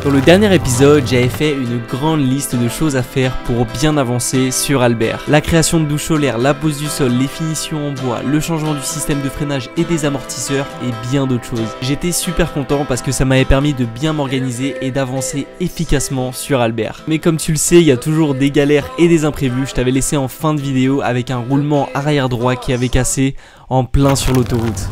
Dans le dernier épisode, j'avais fait une grande liste de choses à faire pour bien avancer sur Albert. La création de douche solaire, la pose du sol, les finitions en bois, le changement du système de freinage et des amortisseurs et bien d'autres choses. J'étais super content parce que ça m'avait permis de bien m'organiser et d'avancer efficacement sur Albert. Mais comme tu le sais, il y a toujours des galères et des imprévus. Je t'avais laissé en fin de vidéo avec un roulement arrière droit qui avait cassé en plein sur l'autoroute.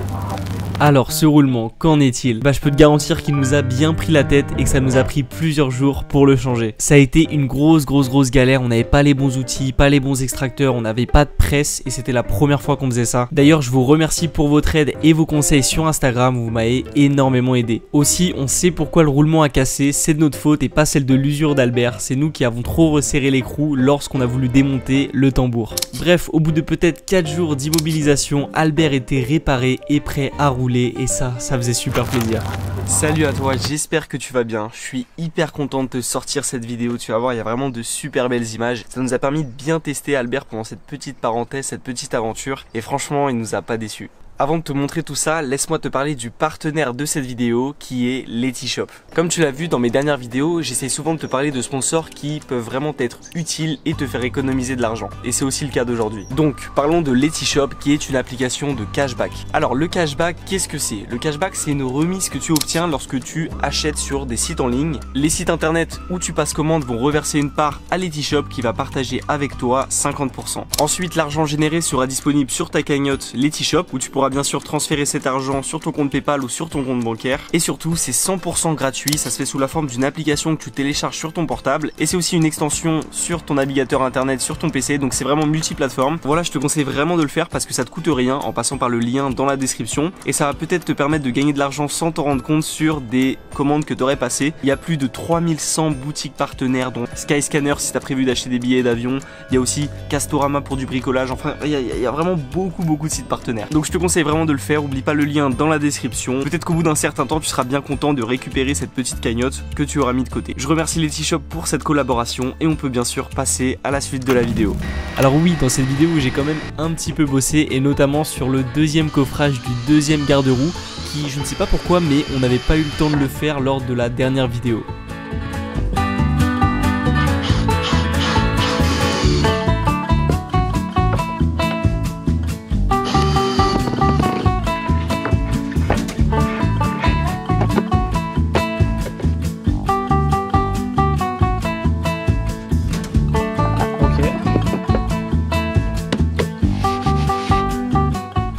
Alors ce roulement, qu'en est-il? Je peux te garantir qu'il nous a bien pris la tête et que ça nous a pris plusieurs jours pour le changer. Ça a été une grosse galère, on n'avait pas les bons outils, pas les bons extracteurs, on n'avait pas de presse et c'était la première fois qu'on faisait ça. D'ailleurs je vous remercie pour votre aide et vos conseils sur Instagram, vous m'avez énormément aidé. Aussi on sait pourquoi le roulement a cassé, c'est de notre faute et pas celle de l'usure d'Albert, c'est nous qui avons trop resserré l'écrou lorsqu'on a voulu démonter le tambour. Bref, au bout de peut-être 4 jours d'immobilisation, Albert était réparé et prêt à rouler. Et ça faisait super plaisir. Salut à toi, j'espère que tu vas bien. Je suis hyper content de te sortir cette vidéo. Tu vas voir, il y a vraiment de super belles images. Ça nous a permis de bien tester Albert pendant cette petite parenthèse, cette petite aventure. Et franchement, il nous a pas déçus. Avant de te montrer tout ça, laisse-moi te parler du partenaire de cette vidéo qui est Letishop. Comme tu l'as vu dans mes dernières vidéos, j'essaie souvent de te parler de sponsors qui peuvent vraiment être utiles et te faire économiser de l'argent. Et c'est aussi le cas d'aujourd'hui. Donc, parlons de Letishop qui est une application de cashback. Alors, le cashback, qu'est-ce que c'est? Le cashback, c'est une remise que tu obtiens lorsque tu achètes sur des sites en ligne. Les sites internet où tu passes commande vont reverser une part à Letishop qui va partager avec toi 50%. Ensuite, l'argent généré sera disponible sur ta cagnotte Letishop où tu pourras bien sûr transférer cet argent sur ton compte PayPal ou sur ton compte bancaire. Et surtout, c'est 100% gratuit, ça se fait sous la forme d'une application que tu télécharges sur ton portable. Et c'est aussi une extension sur ton navigateur internet, sur ton PC, donc c'est vraiment multiplateforme. Voilà, je te conseille vraiment de le faire parce que ça te coûte rien en passant par le lien dans la description. Et ça va peut-être te permettre de gagner de l'argent sans t'en rendre compte sur des commandes que tu aurais passées. Il y a plus de 3100 boutiques partenaires, dont Skyscanner si tu as prévu d'acheter des billets d'avion. Il y a aussi Castorama pour du bricolage, enfin il y a vraiment beaucoup de sites partenaires. Donc je te conseille vraiment de le faire, oublie pas le lien dans la description. Peut-être qu'au bout d'un certain temps tu seras bien content de récupérer cette petite cagnotte que tu auras mis de côté. Je remercie Letishop pour cette collaboration et on peut bien sûr passer à la suite de la vidéo. Alors oui, dans cette vidéo j'ai quand même un petit peu bossé et notamment sur le deuxième coffrage du deuxième garde-roue qui, je ne sais pas pourquoi, mais on n'avait pas eu le temps de le faire lors de la dernière vidéo.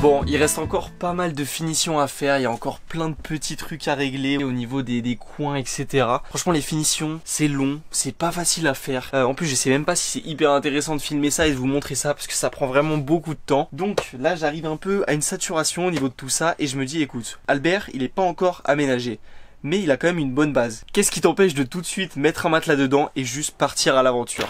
Bon, il reste encore pas mal de finitions à faire, il y a encore plein de petits trucs à régler au niveau des coins, etc. Franchement, les finitions, c'est long, c'est pas facile à faire. En plus, je sais même pas si c'est hyper intéressant de filmer ça et de vous montrer ça parce que ça prend vraiment beaucoup de temps. Donc là, j'arrive un peu à une saturation au niveau de tout ça et je me dis, écoute, Albert, il est pas encore aménagé. Mais il a quand même une bonne base. Qu'est-ce qui t'empêche de tout de suite mettre un matelas dedans et juste partir à l'aventure?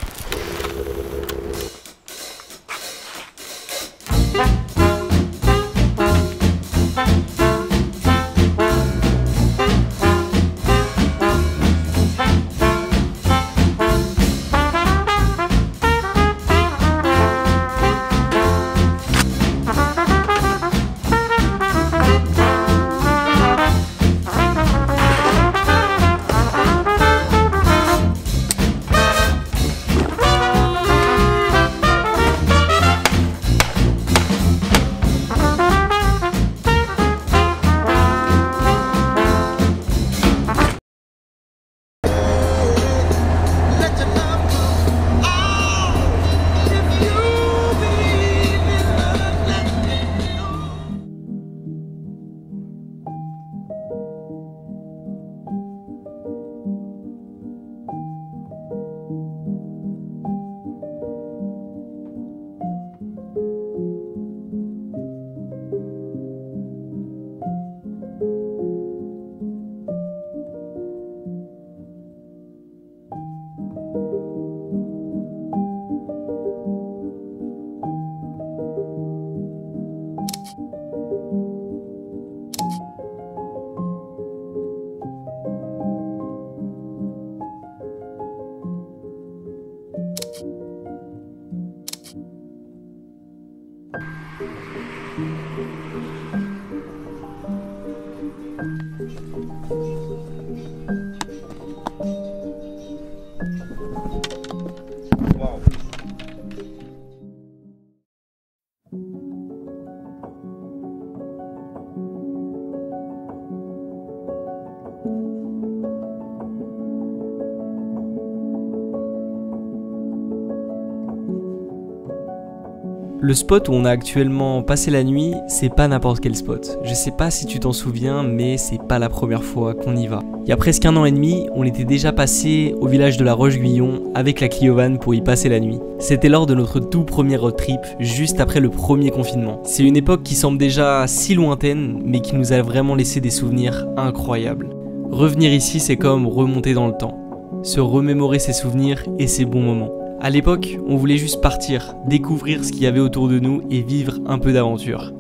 Le spot où on a actuellement passé la nuit, c'est pas n'importe quel spot. Je sais pas si tu t'en souviens, mais c'est pas la première fois qu'on y va. Il y a presque 1 an et demi, on était déjà passé au village de la Roche-Guyon avec la Clio Van pour y passer la nuit. C'était lors de notre tout premier road trip, juste après le premier confinement. C'est une époque qui semble déjà si lointaine, mais qui nous a vraiment laissé des souvenirs incroyables. Revenir ici, c'est comme remonter dans le temps, se remémorer ses souvenirs et ses bons moments. À l'époque, on voulait juste partir, découvrir ce qu'il y avait autour de nous et vivre un peu d'aventure.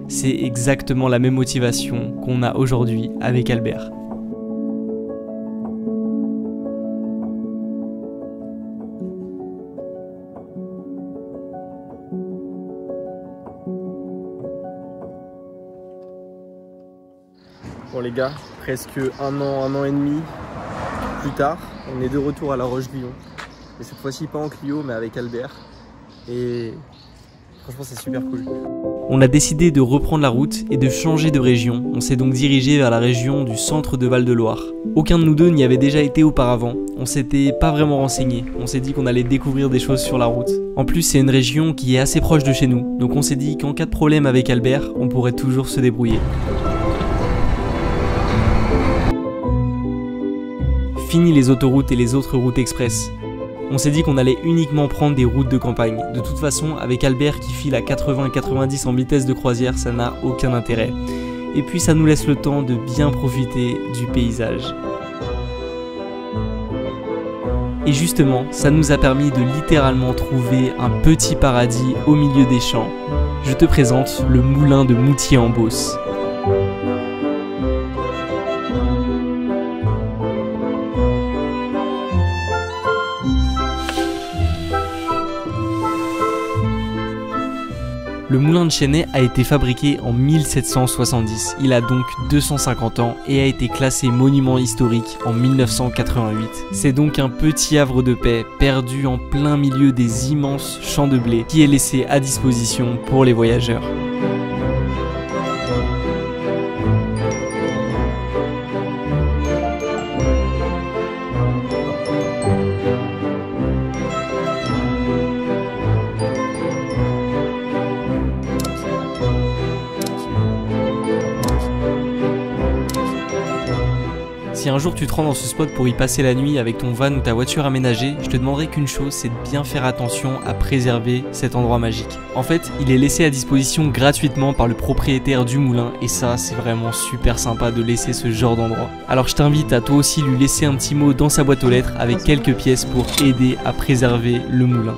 C'est exactement la même motivation qu'on a aujourd'hui avec Albert. Bon les gars, presque un an et demi plus tard, on est de retour à la Roche-Guyon. Et cette fois-ci pas en Clio mais avec Albert. Et franchement c'est super cool. On a décidé de reprendre la route et de changer de région. On s'est donc dirigé vers la région du centre de Val-de-Loire. Aucun de nous deux n'y avait déjà été auparavant. On s'était pas vraiment renseigné. On s'est dit qu'on allait découvrir des choses sur la route. En plus c'est une région qui est assez proche de chez nous. Donc on s'est dit qu'en cas de problème avec Albert, on pourrait toujours se débrouiller. Fini les autoroutes et les autres routes express. On s'est dit qu'on allait uniquement prendre des routes de campagne. De toute façon, avec Albert qui file à 80 et 90 en vitesse de croisière, ça n'a aucun intérêt. Et puis ça nous laisse le temps de bien profiter du paysage. Et justement, ça nous a permis de littéralement trouver un petit paradis au milieu des champs. Je te présente le moulin de Moutier en Beauce. Le moulin de Chênay a été fabriqué en 1770, il a donc 250 ans et a été classé monument historique en 1988. C'est donc un petit havre de paix perdu en plein milieu des immenses champs de blé qui est laissé à disposition pour les voyageurs. Si un jour tu te rends dans ce spot pour y passer la nuit avec ton van ou ta voiture aménagée, je te demanderai qu'une chose, c'est de bien faire attention à préserver cet endroit magique. En fait, il est laissé à disposition gratuitement par le propriétaire du moulin et ça, c'est vraiment super sympa de laisser ce genre d'endroit. Alors je t'invite à toi aussi lui laisser un petit mot dans sa boîte aux lettres avec quelques pièces pour aider à préserver le moulin.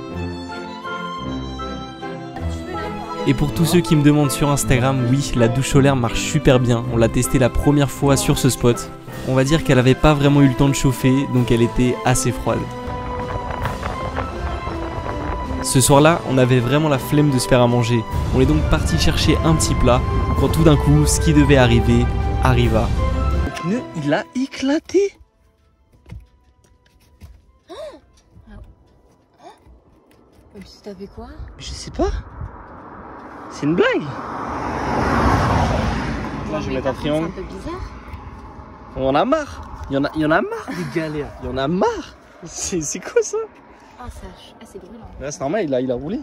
Et pour tous ceux qui me demandent sur Instagram, oui, la douche solaire marche super bien. On l'a testé la première fois sur ce spot. On va dire qu'elle n'avait pas vraiment eu le temps de chauffer, donc elle était assez froide. Ce soir-là, on avait vraiment la flemme de se faire à manger. On est donc parti chercher un petit plat, quand tout d'un coup, ce qui devait arriver, arriva. Le pneu, il a éclaté. T'as fait quoi? Je sais pas. C'est une blague. Là, je vais mettre un triangle. C'est un peu bizarre. On en a marre. Il y en a marre des galères. Il y en a marre. C'est quoi ça? Ah, c'est brûlant. Là, c'est normal, il a roulé.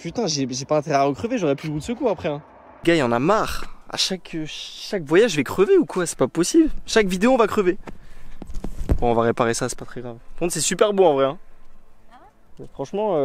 Putain, j'ai pas intérêt à recrever, j'aurais plus le bout de secours après. Hein. Gars, il y en a marre. À chaque voyage, je vais crever ou quoi? C'est pas possible. Chaque vidéo, on va crever. Bon, on va réparer ça, c'est pas très grave. Par contre, c'est super beau en vrai. Hein. Franchement.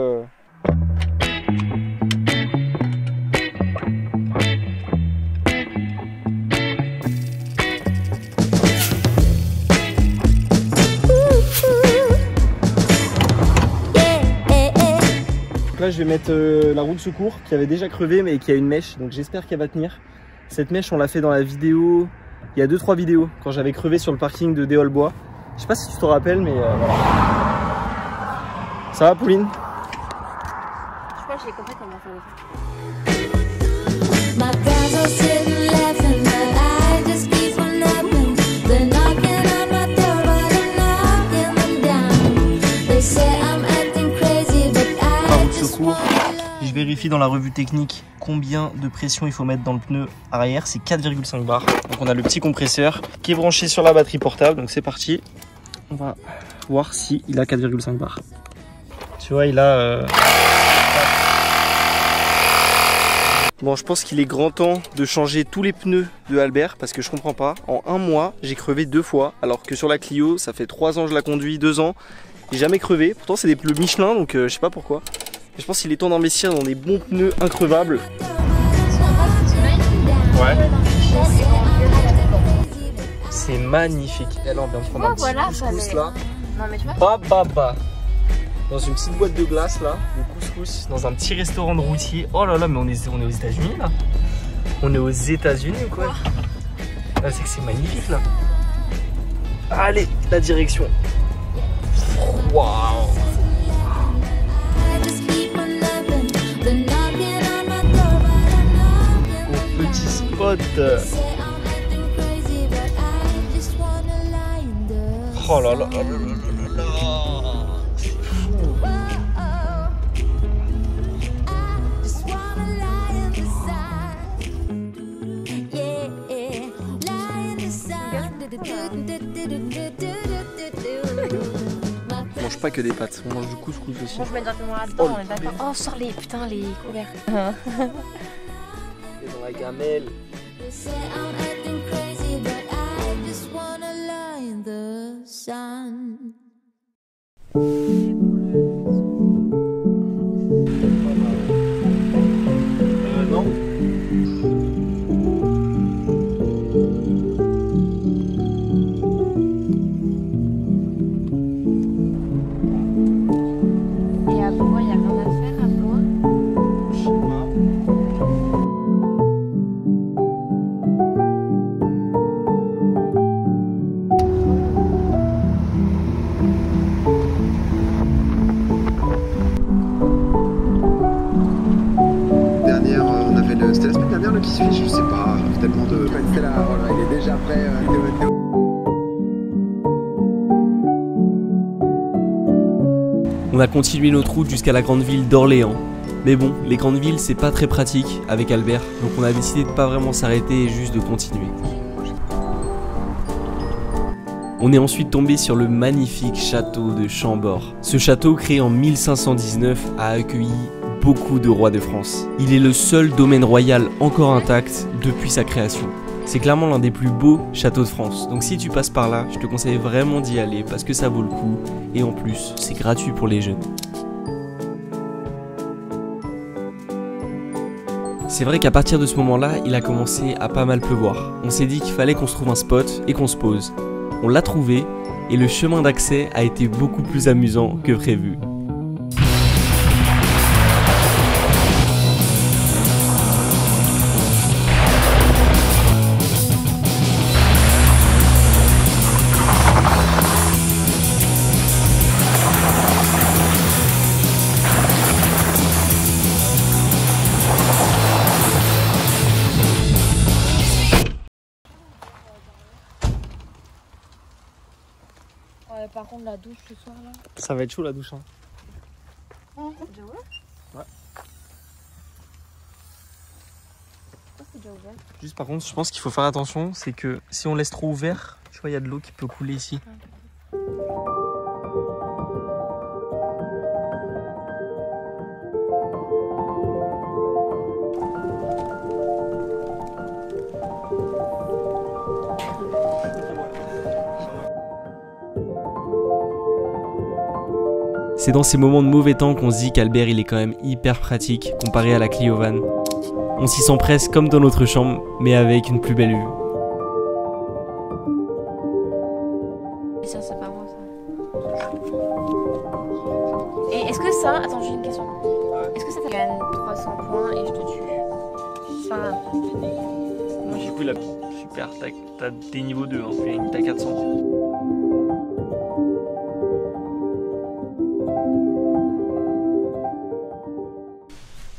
Là je vais mettre la roue de secours qui avait déjà crevé mais qui a une mèche, donc j'espère qu'elle va tenir. Cette mèche on l'a fait dans la vidéo, il y a 2-3 vidéos quand j'avais crevé sur le parking de Déolbois. Je sais pas si tu te rappelles mais voilà. Ça va Pauline? Je crois que j'ai compris comment faire. Je vérifie dans la revue technique combien de pression il faut mettre dans le pneu arrière, c'est 4,5 bars. Donc on a le petit compresseur qui est branché sur la batterie portable, donc c'est parti. On va voir si il a 4,5 bars. Tu vois, il a... Bon, je pense qu'il est grand temps de changer tous les pneus de Albert parce que je comprends pas. En un mois, j'ai crevé 2 fois alors que sur la Clio, ça fait 3 ans que je la conduis, 2 ans. J'ai jamais crevé. Pourtant, c'est des pneus Michelin donc je sais pas pourquoi. Mais je pense qu'il est temps d'investir dans des bons pneus increvables. Ouais. C'est magnifique. Et alors, on vient de prendre un petit couscous là. Non, mais tu vois. Dans une petite boîte de glace là, de couscous, dans un petit restaurant de routier. Oh là là, mais on est aux États-Unis là. On est aux États-Unis ou quoi? Ah, c'est que c'est magnifique là. Allez, la direction. Waouh. Au petit spot. Oh là là là là là là. On mange pas que des pâtes, on mange du couscous aussi. Bon, je mets directement là-dedans, on est d'accord. Oh, sors les putain les couverts. Et dans la gamelle. Non. Et à Blois, il y a rien à faire à Blois? Je sais pas. C'était la semaine dernière le qui suit, je sais pas, tellement de... C'est là, voilà, il est déjà prêt. On a continué notre route jusqu'à la grande ville d'Orléans. Mais bon, les grandes villes c'est pas très pratique avec Albert, donc on a décidé de pas vraiment s'arrêter et juste de continuer. On est ensuite tombé sur le magnifique château de Chambord. Ce château, créé en 1519, a accueilli beaucoup de rois de France. Il est le seul domaine royal encore intact depuis sa création. C'est clairement l'un des plus beaux châteaux de France. Donc si tu passes par là, je te conseille vraiment d'y aller parce que ça vaut le coup. Et en plus, c'est gratuit pour les jeunes. C'est vrai qu'à partir de ce moment-là, il a commencé à pas mal pleuvoir. On s'est dit qu'il fallait qu'on se trouve un spot et qu'on se pose. On l'a trouvé et le chemin d'accès a été beaucoup plus amusant que prévu. Ouais, par contre, la douche ce soir là. Ça va être chaud la douche. Hein. C'est déjà ouvert? Ouais. Oh, c'est déjà ouvert. Juste par contre, je pense qu'il faut faire attention, c'est que si on laisse trop ouvert, tu vois, il y a de l'eau qui peut couler ici. C'est dans ces moments de mauvais temps qu'on se dit qu'Albert il est quand même hyper pratique comparé à la Clio Van. On s'y sent presque comme dans notre chambre, mais avec une plus belle vue. Et ça, c'est pas moi ça. Et est-ce que ça. Attends, j'ai une question. Est-ce que ça gagne 300 points et je te tue? Enfin. Du coup, là, super, t'as des niveaux 2, hein, t'as 400.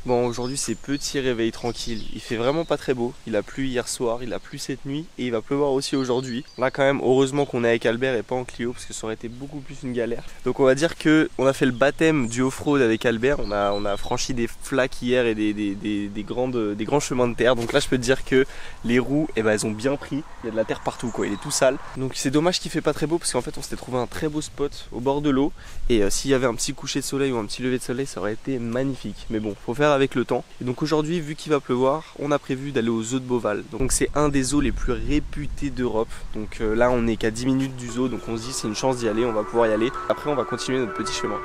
Bon, aujourd'hui c'est petit réveil tranquille, il fait vraiment pas très beau, il a plu hier soir, il a plu cette nuit et il va pleuvoir aussi aujourd'hui. Là quand même, heureusement qu'on est avec Albert et pas en Clio parce que ça aurait été beaucoup plus une galère. Donc on va dire que on a fait le baptême du off-road avec Albert, on a franchi des flaques hier et des grands chemins de terre. Donc là je peux te dire que les roues, eh ben, elles ont bien pris, il y a de la terre partout quoi, il est tout sale. Donc c'est dommage qu'il fait pas très beau parce qu'en fait on s'était trouvé un très beau spot au bord de l'eau et s'il y avait un petit coucher de soleil ou un petit lever de soleil ça aurait été magnifique. Mais bon, faut faire avec avec le temps. Et donc aujourd'hui, vu qu'il va pleuvoir, on a prévu d'aller aux zoos de Beauval. Donc c'est un des zoos les plus réputés d'Europe. Donc là on est qu'à 10 minutes du zoo, donc on se dit c'est une chance d'y aller, on va pouvoir y aller. Après on va continuer notre petit chemin.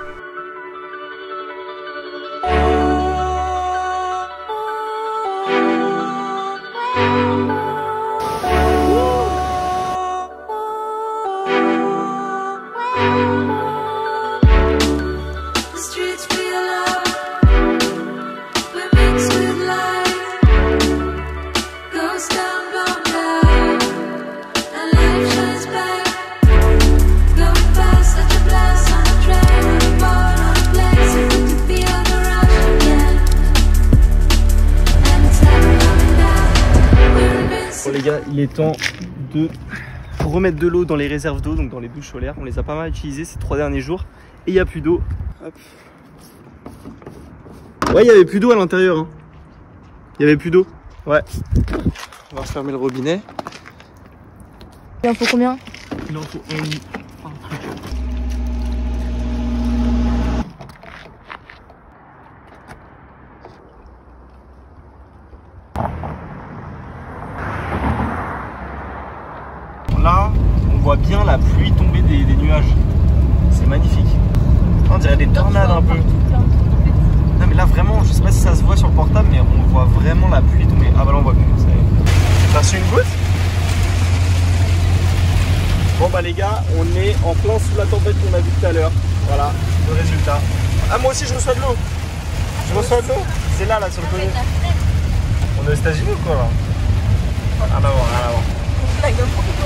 Bon les gars, il est temps de remettre de l'eau dans les réserves d'eau, donc dans les douches solaires. On les a pas mal utilisées ces 3 derniers jours et il n'y a plus d'eau. Ouais, il n'y avait plus d'eau à l'intérieur. Hein. Il n'y avait plus d'eau. Ouais. On va refermer le robinet. Il en faut combien? Il en faut un truc. Là, on voit bien la pluie tomber des nuages. C'est magnifique. On dirait des tornades un peu. Non mais là vraiment, je sais pas si ça se voit sur le portable, mais on voit vraiment la pluie tomber. Ah bah là on voit plus. T'as reçu une goutte? Bon bah les gars, on est en plein sous la tempête qu'on a vu tout à l'heure. Voilà, le résultat. Ah moi aussi je reçois de l'eau. Je reçois de l'eau. C'est là sur le côté. On est aux États-Unis ou quoi là? Rien à voir, rien à voir.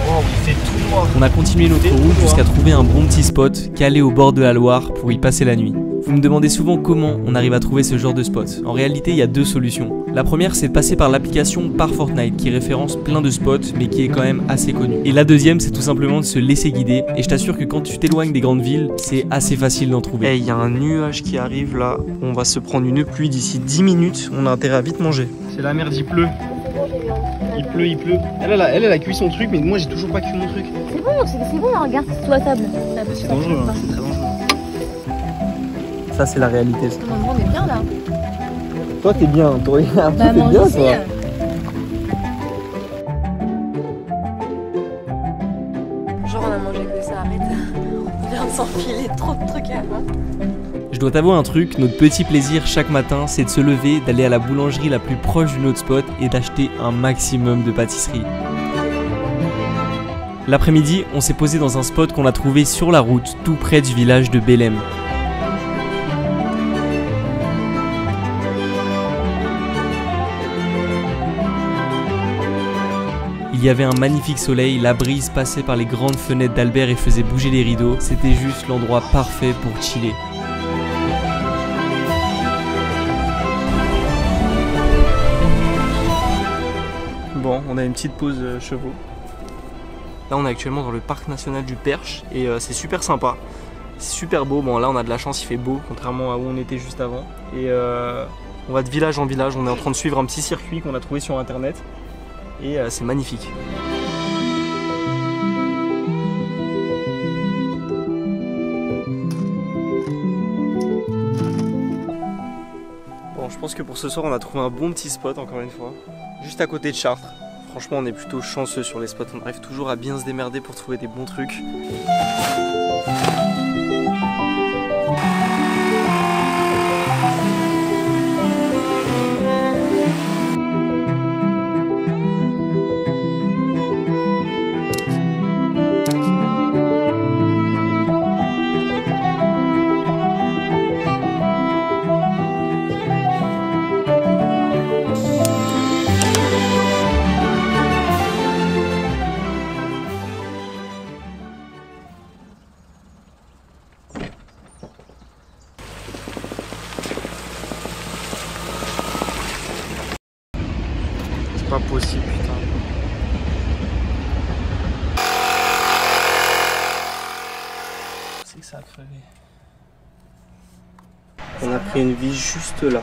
Oh, il fait tout noir. On a continué notre route jusqu'à trouver un bon petit spot calé au bord de la Loire pour y passer la nuit. Vous me demandez souvent comment on arrive à trouver ce genre de spot. En réalité, il y a deux solutions. La première, c'est de passer par l'application Par Fortnite qui référence plein de spots mais qui est quand même assez connu. Et la deuxième, c'est tout simplement de se laisser guider. Et je t'assure que quand tu t'éloignes des grandes villes, c'est assez facile d'en trouver. Eh, il y a un nuage qui arrive là. On va se prendre une pluie d'ici 10 minutes. On a intérêt à vite manger. C'est la merde, il pleut. Il pleut, il pleut. Elle a cuit son truc, mais moi j'ai toujours pas cuit mon truc. C'est bon, regarde, c'est sous la table. C'est dangereux, hein, c'est très dangereux. Ça, c'est la réalité. Ça. On est bien là. Toi, t'es bien. Toi, bah, t'es bien, aussi, toi. Genre, on a mangé que ça, arrête. On vient de s'enfiler trop de trucs avant. Je dois t'avouer un truc, notre petit plaisir chaque matin, c'est de se lever, d'aller à la boulangerie la plus proche du notre spot et d'acheter un maximum de pâtisseries. L'après-midi, on s'est posé dans un spot qu'on a trouvé sur la route, tout près du village de Belém. Il y avait un magnifique soleil, la brise passait par les grandes fenêtres d'Albert et faisait bouger les rideaux. C'était juste l'endroit parfait pour chiller. Bon, on a une petite pause chevaux. Là, on est actuellement dans le parc national du Perche et c'est super sympa. C'est super beau. Bon, là, on a de la chance, il fait beau, contrairement à où on était juste avant. Et on va de village en village. On est en train de suivre un petit circuit qu'on a trouvé sur internet. Et c'est magnifique. Bon, je pense que pour ce soir, on a trouvé un bon petit spot, encore une fois. Juste à côté de Chartres. Franchement, on est plutôt chanceux sur les spots. On arrive toujours à bien se démerder pour trouver des bons trucs. Pas possible, putain. C'est que ça a crevé. On a pris une vis juste là.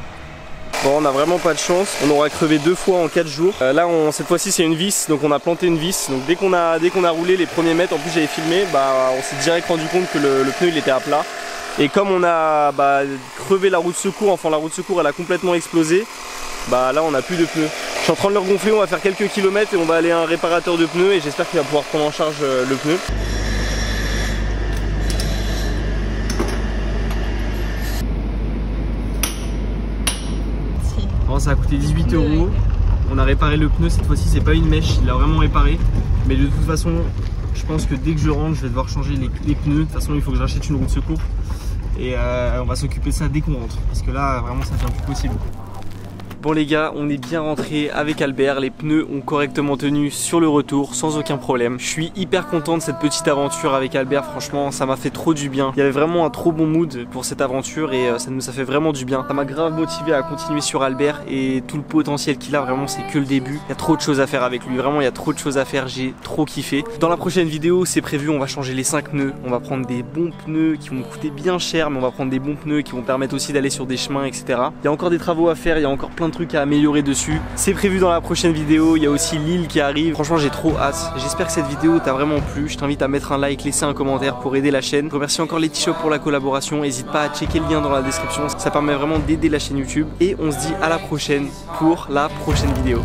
Bon, on a vraiment pas de chance. On aura crevé 2 fois en 4 jours. Là, cette fois-ci, c'est une vis, donc on a planté une vis. Donc dès qu'on a roulé les premiers mètres, en plus j'avais filmé, bah on s'est direct rendu compte que le pneu il était à plat. Et comme on a crevé la roue de secours, enfin la roue de secours elle a complètement explosé, bah là on n'a plus de pneus. Je suis en train de le regonfler, on va faire quelques kilomètres et on va aller à un réparateur de pneus et j'espère qu'il va pouvoir prendre en charge le pneu. Bon, ça a coûté 18 €. On a réparé le pneu, cette fois-ci c'est pas une mèche, il l'a vraiment réparé. Mais de toute façon, je pense que dès que je rentre, je vais devoir changer les pneus. De toute façon, il faut que j'achète une roue de secours. Et on va s'occuper de ça dès qu'on rentre. Parce que là, vraiment, ça devient plus possible. Bon les gars, on est bien rentré avec Albert, les pneus ont correctement tenu sur le retour sans aucun problème. Je suis hyper content de cette petite aventure avec Albert, franchement ça m'a fait trop du bien. Il y avait vraiment un trop bon mood pour cette aventure et ça nous a fait vraiment du bien. Ça m'a grave motivé à continuer sur Albert et tout le potentiel qu'il a, vraiment c'est que le début. Il y a trop de choses à faire avec lui, vraiment il y a trop de choses à faire, j'ai trop kiffé. Dans la prochaine vidéo c'est prévu, on va changer les 5 pneus, on va prendre des bons pneus qui vont coûter bien cher mais on va prendre des bons pneus qui vont permettre aussi d'aller sur des chemins etc. Il y a encore des travaux à faire, il y a encore plein de trucs à améliorer dessus. C'est prévu dans la prochaine vidéo, il y a aussi l'île qui arrive. Franchement j'ai trop hâte. J'espère que cette vidéo t'a vraiment plu. Je t'invite à mettre un like, laisser un commentaire pour aider la chaîne. Je remercie encore Letishop pour la collaboration. N'hésite pas à checker le lien dans la description. Ça permet vraiment d'aider la chaîne YouTube. Et on se dit à la prochaine pour la prochaine vidéo.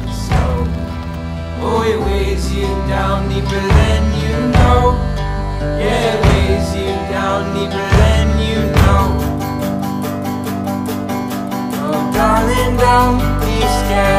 Darling, don't be scared.